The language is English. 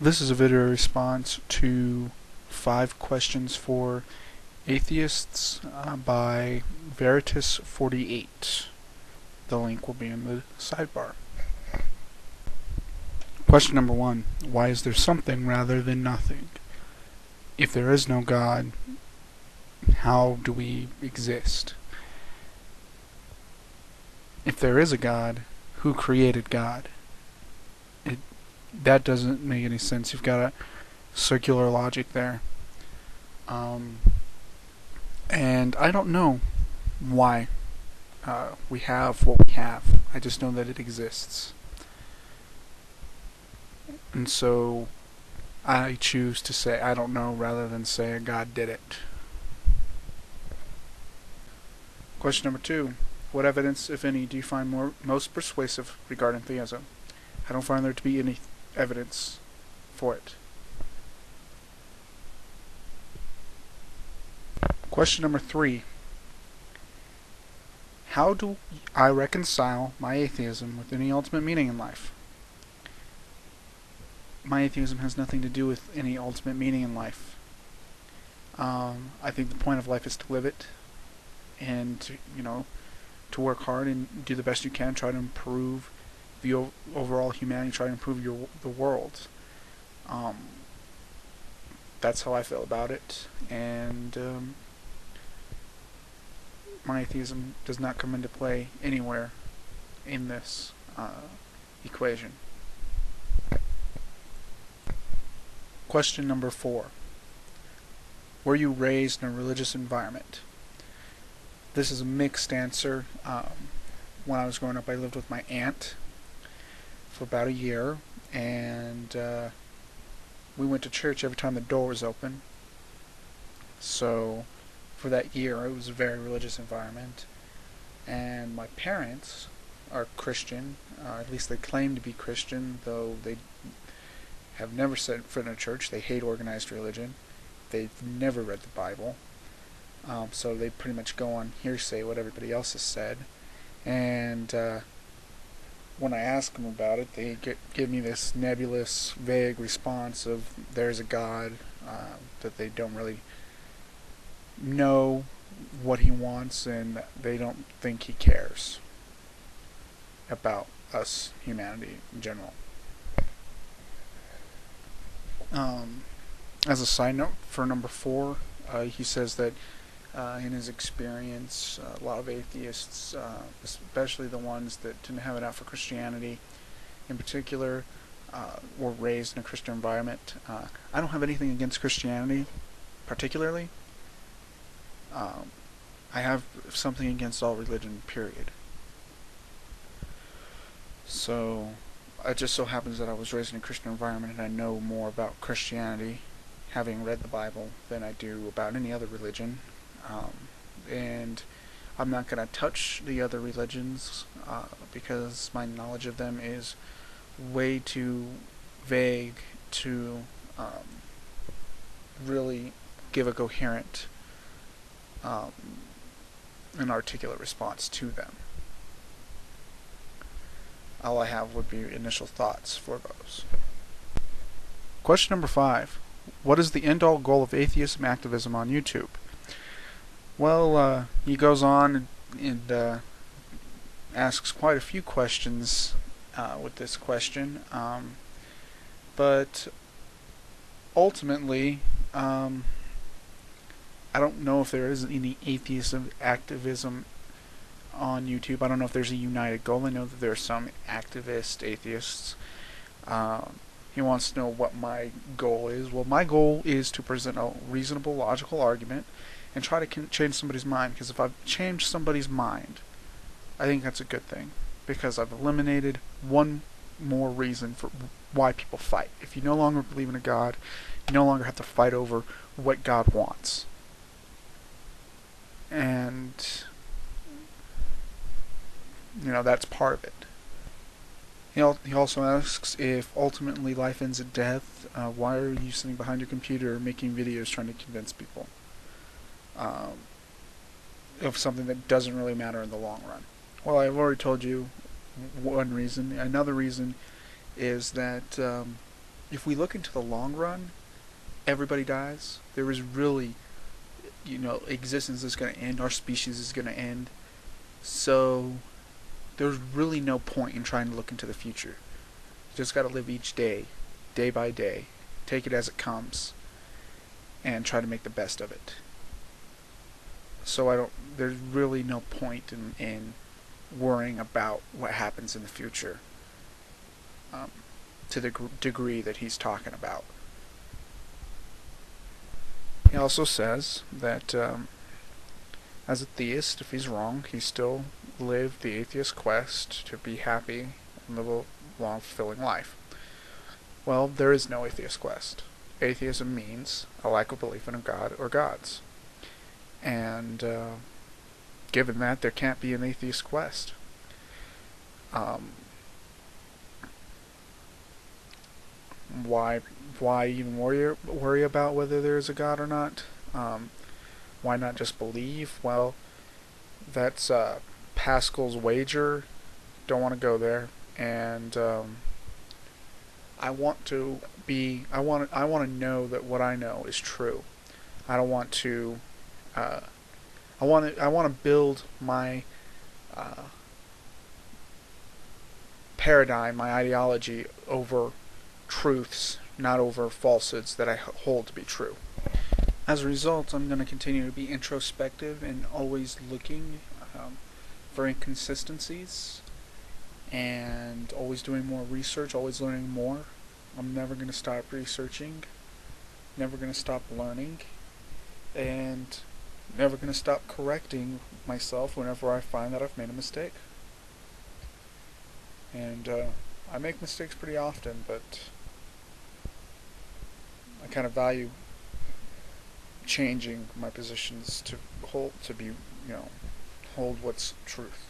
This is a video response to 5 questions for atheists by Veritas48. The link will be in the sidebar. Question number 1. Why is there something rather than nothing? If there is no God, how do we exist? If there is a God, who created God? That doesn't make any sense. You've got a circular logic there. And I don't know why we have what we have. I just know that it exists. And so I choose to say I don't know rather than say God did it. Question number 2. What evidence, if any, do you find most persuasive regarding theism? I don't find there to be any evidence for it. Question number 3. How do I reconcile my atheism with any ultimate meaning in life? My atheism has nothing to do with any ultimate meaning in life. I think the point of life is to live it and to work hard and do the best you can, try to improve the overall humanity, try to improve the world. That's how I feel about it, and my atheism does not come into play anywhere in this equation. Question number 4. Were you raised in a religious environment? This is a mixed answer. When I was growing up, I lived with my aunt for about a year, and we went to church every time the door was open. So for that year, it was a very religious environment. And my parents are Christian, at least they claim to be Christian, though they have never set foot in a church. They hate organized religion. They've never read the Bible. So they pretty much go on hearsay, what everybody else has said. And when I ask them about it, they give me this nebulous, vague response of there's a God, that they don't really know what he wants, and they don't think he cares about us, humanity in general. As a side note, for number 4, he says that in his experience, a lot of atheists, especially the ones that didn't have it out for Christianity in particular, were raised in a Christian environment. I don't have anything against Christianity particularly. I have something against all religion, period. So it just so happens that I was raised in a Christian environment and I know more about Christianity, having read the Bible, than I do about any other religion. And I'm not going to touch the other religions because my knowledge of them is way too vague to really give a coherent and articulate response to them. All I have would be initial thoughts for those. Question number 5. What is the end-all goal of atheism activism on YouTube? Well, he goes on and asks quite a few questions with this question, but ultimately, I don't know if there is any atheism activism on YouTube. I don't know if there's a united goal. I know that there are some activist atheists. He wants to know what my goal is. Well, my goal is to present a reasonable, logical argument and try to change somebody's mind, because if I've changed somebody's mind, I think that's a good thing, because I've eliminated one more reason for why people fight. If you no longer believe in a God, you no longer have to fight over what God wants. And that's part of it. He also asks, if ultimately life ends at death, why are you sitting behind your computer making videos trying to convince people of something that doesn't really matter in the long run? Well, I've already told you one reason. Another reason is that if we look into the long run, everybody dies. There is really, existence is going to end. Our species is going to end. So there's really no point in trying to look into the future. You just got to live each day, day by day. Take it as it comes, and try to make the best of it. So there's really no point in worrying about what happens in the future, to the degree that he's talking about. He also says that as a theist, if he's wrong, he still lived the atheist quest to be happy and live a long, fulfilling life. Well, there is no atheist quest. Atheism means a lack of belief in a god or gods. And given that, there can't be an atheist quest. Why even worry about whether there is a god or not? Why not just believe? Well, that's Pascal's wager. Don't want to go there. And I want to know that what I know is true. I don't want to. I want to build my paradigm, my ideology over truths, not over falsehoods that I hold to be true. As a result, I'm going to continue to be introspective and always looking for inconsistencies, and always doing more research, always learning more. I'm never going to stop researching, never going to stop learning, and never going to stop correcting myself whenever I find that I've made a mistake. And I make mistakes pretty often, but I kind of value changing my positions to hold what's truth.